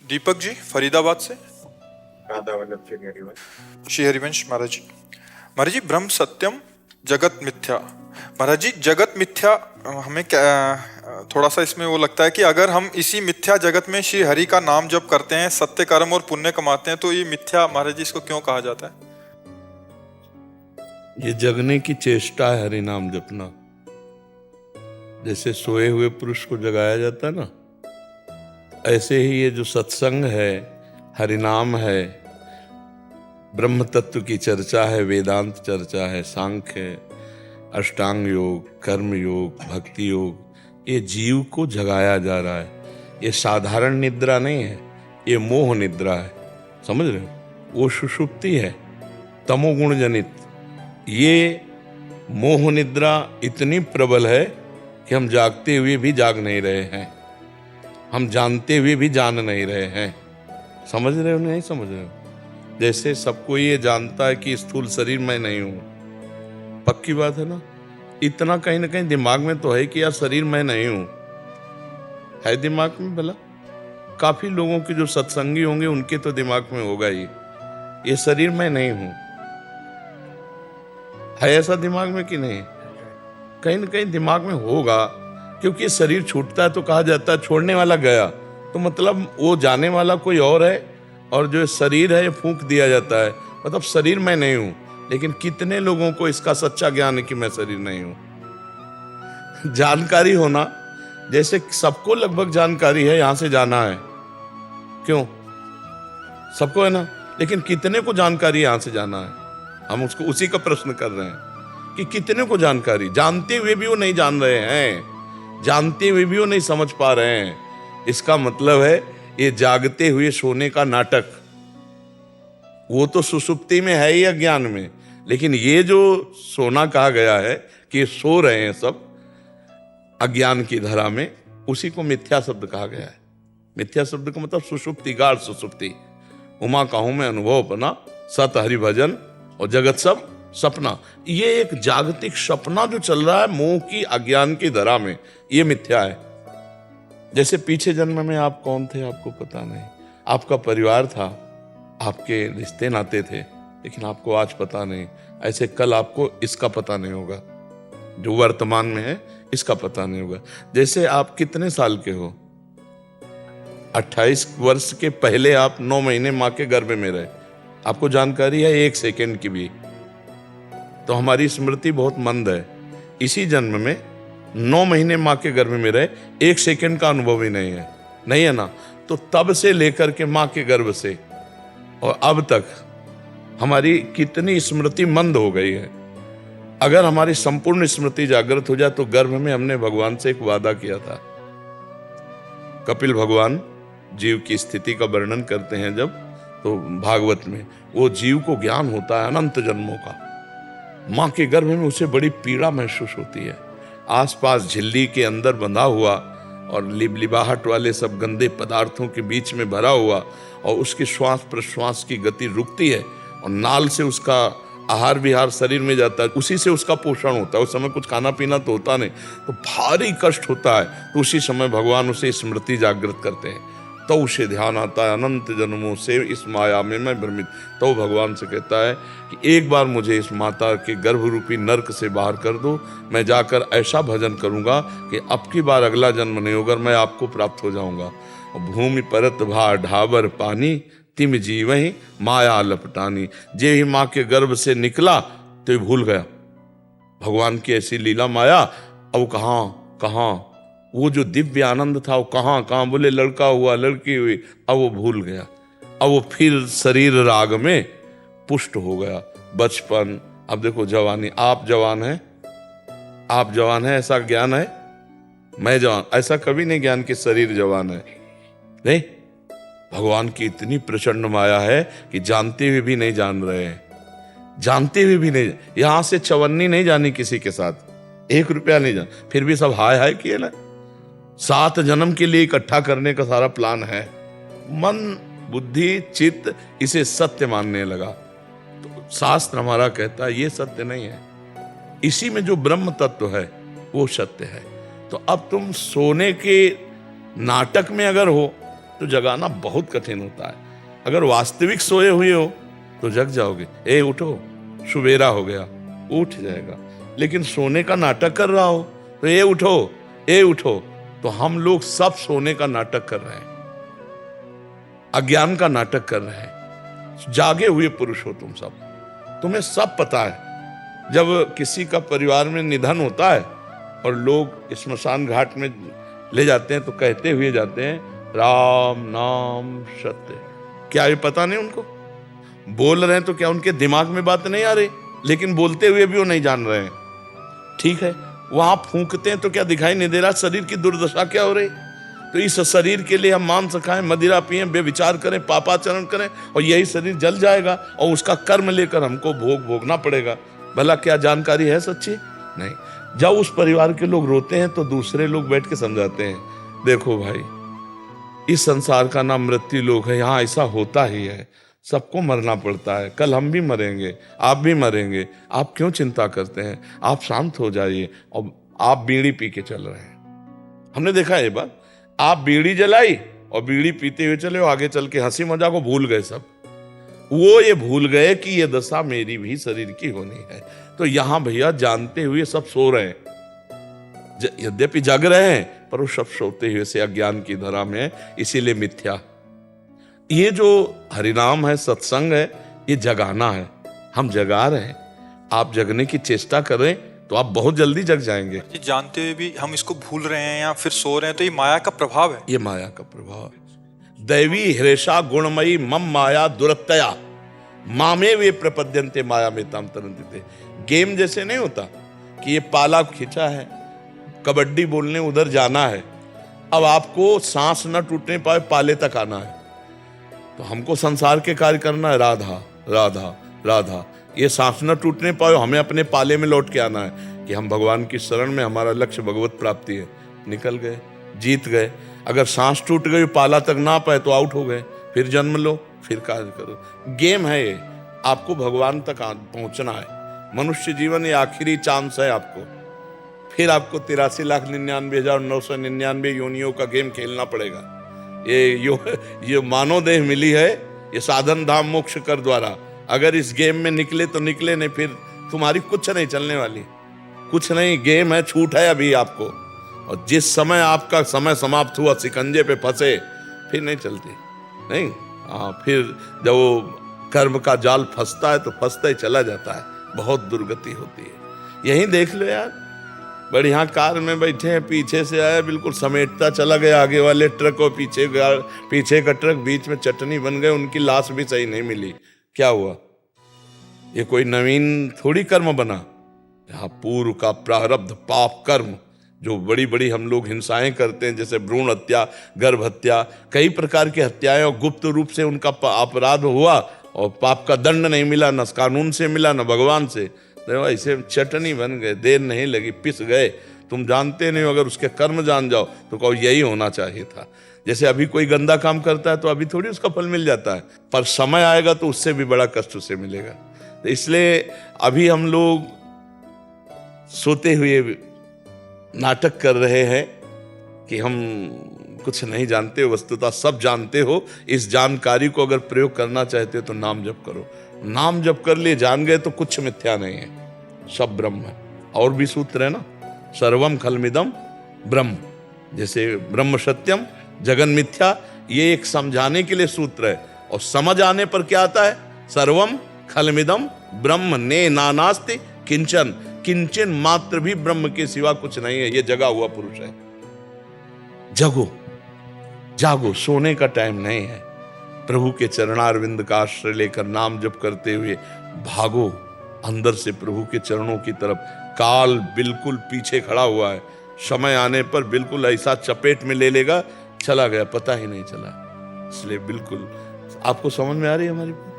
दीपक जी फरीदाबाद से। राधा वल्लभ श्री हरिवंश। श्री हरिवंश महाराज जी। महाराज जी, ब्रह्म सत्यम जगत मिथ्या। महाराज जी, जगत मिथ्या हमें क्या थोड़ा सा इसमें वो लगता है कि अगर हम इसी मिथ्या जगत में श्री हरि का नाम जप करते हैं, सत्य कर्म और पुण्य कमाते हैं, तो ये मिथ्या महाराज जी इसको क्यों कहा जाता है? ये जगने की चेष्टा है, हरि नाम जपना। जैसे सोए हुए पुरुष को जगाया जाता है ना, ऐसे ही ये जो सत्संग है, हरिनाम है, ब्रह्म तत्व की चर्चा है, वेदांत चर्चा है, सांख्य है, अष्टांग योग, कर्म योग, भक्ति योग, ये जीव को जगाया जा रहा है। ये साधारण निद्रा नहीं है, ये मोह निद्रा है। समझ रहे हो? वो सुषुप्ति है, तमोगुण जनित। ये मोह निद्रा इतनी प्रबल है कि हम जागते हुए भी जाग नहीं रहे हैं, हम जानते हुए भी जान नहीं रहे हैं। समझ रहे हो नहीं समझ रहे हो? जैसे सबको ये जानता है कि स्थूल शरीर मैं नहीं हूं, पक्की बात है ना। इतना कहीं ना कहीं दिमाग में तो है कि यार शरीर मैं नहीं हूं, है दिमाग में। भला काफी लोगों के जो सत्संगी होंगे उनके तो दिमाग में होगा ही, ये शरीर मैं नहीं हूं। है ऐसा दिमाग में कि नहीं? कहीं ना कहीं दिमाग में होगा, क्योंकि शरीर छूटता है तो कहा जाता है छोड़ने वाला गया, तो मतलब वो जाने वाला कोई और है, और जो शरीर है ये फूंक दिया जाता है। मतलब शरीर मैं नहीं हूं। लेकिन कितने लोगों को इसका सच्चा ज्ञान है कि मैं शरीर नहीं हूं? जानकारी होना, जैसे सबको लगभग जानकारी है यहां से जाना है, क्यों? सबको है ना, लेकिन कितने को जानकारी यहां से जाना है? हम उसको उसी का प्रश्न कर रहे हैं कि कितने को जानकारी, जानते हुए भी वो नहीं जान रहे हैं, जानते हुए भी वो नहीं समझ पा रहे हैं। इसका मतलब है ये जागते हुए सोने का नाटक। वो तो सुसुप्ति में है ही, अज्ञान में, लेकिन ये जो सोना कहा गया है कि सो रहे हैं सब अज्ञान की धरा में, उसी को मिथ्या शब्द कहा गया है। मिथ्या शब्द का मतलब सुषुप्ति, गाढ़ सुसुप्ति। उमा कहूं मैं अनुभव अपना, सत हरि भजन और जगत सब सपना। ये एक जागतिक सपना जो चल रहा है मोह की, अज्ञान की धरा में, ये मिथ्या है। जैसे पीछे जन्म में आप कौन थे आपको पता नहीं, आपका परिवार था, आपके रिश्ते नाते थे, लेकिन आपको आज पता नहीं। ऐसे कल आपको इसका पता नहीं होगा, जो वर्तमान में है इसका पता नहीं होगा। जैसे आप कितने साल के हो? 28 वर्ष के पहले आप 9 महीने माँ के गर्भ में रहे, आपको जानकारी है 1 सेकेंड की भी? तो हमारी स्मृति बहुत मंद है। इसी जन्म में 9 महीने माँ के गर्भ में रहे, 1 सेकेंड का अनुभव ही नहीं है, नहीं है ना? तो तब से लेकर के माँ के गर्भ से और अब तक हमारी कितनी स्मृति मंद हो गई है। अगर हमारी संपूर्ण स्मृति जागृत हो जाए तो गर्भ में हमने भगवान से एक वादा किया था। कपिल भगवान जीव की स्थिति का वर्णन करते हैं जब, तो भागवत में वो जीव को ज्ञान होता है अनंत जन्मों का। माँ के गर्भ में उसे बड़ी पीड़ा महसूस होती है, आसपास झिल्ली के अंदर बंधा हुआ और लिबलिबाहट वाले सब गंदे पदार्थों के बीच में भरा हुआ, और उसके श्वास प्रश्वास की गति रुकती है, और नाल से उसका आहार विहार शरीर में जाता है, उसी से उसका पोषण होता है। उस समय कुछ खाना पीना तो होता नहीं, तो भारी कष्ट होता है। तो उसी समय भगवान उसे स्मृति जागृत करते हैं, तो उसे ध्यान आता है अनंत जन्मों से इस माया में मैं भ्रमित। तो भगवान से कहता है कि एक बार मुझे इस माता के गर्भ रूपी नर्क से बाहर कर दो, मैं जाकर ऐसा भजन करूंगा कि अब की बार अगला जन्म नहीं होगा, मैं आपको प्राप्त हो जाऊंगा। भूमि परत भा ढाबर पानी, तिम जीवहि माया लपटानी। जे ही माँ के गर्भ से निकला तो ये भूल गया भगवान की ऐसी लीला माया। अब कहाँ वो जो दिव्य आनंद था वो कहाँ बोले लड़का हुआ लड़की हुई, अब वो भूल गया। अब वो फिर शरीर राग में पुष्ट हो गया। बचपन, अब देखो जवानी, आप जवान हैं ऐसा ज्ञान है? मैं जवान, ऐसा कभी नहीं ज्ञान कि शरीर जवान है, नहीं। भगवान की इतनी प्रचंड माया है कि जानते हुए भी नहीं जान रहे हैं, जानते हुए भी नहीं। यहां से चवन्नी नहीं जानी किसी के साथ, 1 रुपया नहीं जान, फिर भी सब हाय हाय किए ना। 7 जन्म के लिए इकट्ठा करने का सारा प्लान है। मन बुद्धि चित्त इसे सत्य मानने लगा, तो शास्त्र हमारा कहता है ये सत्य नहीं है, इसी में जो ब्रह्म तत्व है वो सत्य है। तो अब तुम सोने के नाटक में अगर हो तो जगाना बहुत कठिन होता है। अगर वास्तविक सोए हुए हो तो जग जाओगे, ए उठो, सुबेरा हो गया, उठ जाएगा। लेकिन सोने का नाटक कर रहा हो तो ए उठो, ए उठो। तो हम लोग सब सोने का नाटक कर रहे हैं, अज्ञान का नाटक कर रहे हैं। जागे हुए पुरुष हो तुम सब, तुम्हें सब पता है। जब किसी का परिवार में निधन होता है और लोग स्मशान घाट में ले जाते हैं तो कहते हुए जाते हैं, राम नाम सत्य। क्या ये पता नहीं उनको? बोल रहे हैं तो क्या उनके दिमाग में बात नहीं आ रही? लेकिन बोलते हुए भी वो नहीं जान रहे हैं। ठीक है, वहां फूंकते हैं तो क्या दिखाई नहीं दे रहा शरीर की दुर्दशा क्या हो रही? तो इस शरीर के लिए हम मांस खाएं, मदिरा पिएं, बेविचार करें, पापाचरण करें और यही शरीर जल जाएगा और उसका कर्म लेकर हमको भोगना पड़ेगा। भला क्या जानकारी है सच्ची? नहीं। जब उस परिवार के लोग रोते हैं तो दूसरे लोग बैठ के समझाते हैं, देखो भाई, इस संसार का नाम मृत्यु लोक है, यहाँ ऐसा होता ही है, सबको मरना पड़ता है, कल हम भी मरेंगे, आप भी मरेंगे, आप क्यों चिंता करते हैं? आप शांत हो जाइए। और आप बीड़ी पी के चल रहे हैं, हमने देखा ये बात। आप बीड़ी जलाई और बीड़ी पीते हुए चले, आगे चल के हंसी मजाक को भूल गए सब। वो ये भूल गए कि ये दशा मेरी भी शरीर की होनी है। तो यहां भैया जानते हुए सब सो रहे हैं, यद्यपि जग रहे हैं, पर वो सब सोते हुए से अज्ञान की धरा में है, इसीलिए मिथ्या। ये जो हरिनाम है, सत्संग है, ये जगाना है। हम जगा रहे हैं, आप जगने की चेष्टा करें तो आप बहुत जल्दी जग जाएंगे। ये जानते हुए भी हम इसको भूल रहे हैं या फिर सो रहे हैं, तो ये माया का प्रभाव है। ये माया का प्रभाव है। दैवी हृषा गुणमयी मम माया दुरत्तया मामे वे प्रपद्यन्ते माया में ताम तरन्ते। गेम जैसे नहीं होता कि ये पाला खींचा है, कबड्डी बोलने उधर जाना है, अब आपको सांस न टूटने पाए पाले तक आना है। तो हमको संसार के कार्य करना है, राधा राधा राधा। ये सांस न टूटने पाए, हमें अपने पाले में लौट के आना है कि हम भगवान की शरण में, हमारा लक्ष्य भगवत प्राप्ति है। निकल गए, जीत गए। अगर सांस टूट गई, पाला तक ना पाए तो आउट हो गए, फिर जन्म लो, फिर कार्य करो। गेम है ये, आपको भगवान तक पहुंचना है। मनुष्य जीवन ये आखिरी चांस है आपको। फिर आपको 83,99,999 योनियों का गेम खेलना पड़ेगा। ये मानव देह मिली है, ये साधन धाम मोक्ष कर द्वारा। अगर इस गेम में निकले तो निकले, नहीं फिर तुम्हारी कुछ नहीं चलने वाली, कुछ नहीं। गेम है, छूट है अभी आपको। और जिस समय आपका समय समाप्त हुआ, शिकंजे पे फंसे, फिर नहीं चलती, नहीं। फिर जब वो कर्म का जाल फंसता है तो फंसता ही चला जाता है, बहुत दुर्गति होती है। यही देख लो यार, बढ़िया कार में बैठे हैं, पीछे से आया, बिल्कुल समेटता चला गया आगे वाले ट्रक, और पीछे का ट्रक बीच में चटनी बन गए, उनकी लाश भी सही नहीं मिली। क्या हुआ? ये कोई नवीन थोड़ी कर्म बना, यहाँ पूर्व का प्रारब्ध पाप कर्म, जो बड़ी बड़ी हम लोग हिंसाएं करते हैं, जैसे भ्रूण हत्या, गर्भ हत्या, कई प्रकार की हत्याएं, और गुप्त रूप से उनका अपराध हुआ और पाप का दंड नहीं मिला, न कानून से मिला न भगवान से, तो ऐसे चटनी बन गए, देर नहीं लगी, पिस गए। तुम जानते नहीं हो, अगर उसके कर्म जान जाओ तो कहो यही होना चाहिए था। जैसे अभी कोई गंदा काम करता है तो अभी थोड़ी उसका फल मिल जाता है, पर समय आएगा तो उससे भी बड़ा कष्ट उसे मिलेगा। तो इसलिए अभी हम लोग सोते हुए नाटक कर रहे हैं कि हम कुछ नहीं जानते, वस्तुतः सब जानते हो। इस जानकारी को अगर प्रयोग करना चाहते हो तो नाम जप करो। नाम जप कर लिए, जान गए तो कुछ मिथ्या नहीं है, सब ब्रह्म है। और भी सूत्र है ना, सर्वम खलमिदम ब्रह्म, जैसे ब्रह्म सत्यम जगन मिथ्या, ये एक समझाने के लिए सूत्र है। और समझ आने पर क्या आता है? सर्वम खलमिदम ब्रह्म ने नानास्ति किंचन, किंचन मात्र भी ब्रह्म के सिवा कुछ नहीं है। ये जगा हुआ पुरुष है। जगो, जागो, सोने का टाइम नहीं है। प्रभु के चरणारविंद का आश्रय लेकर नाम जप करते हुए भागो अंदर से प्रभु के चरणों की तरफ। काल बिल्कुल पीछे खड़ा हुआ है, समय आने पर बिल्कुल ऐसा चपेट में ले लेगा, चला गया, पता ही नहीं चला। इसलिए बिल्कुल आपको समझ में आ रही है हमारी बात?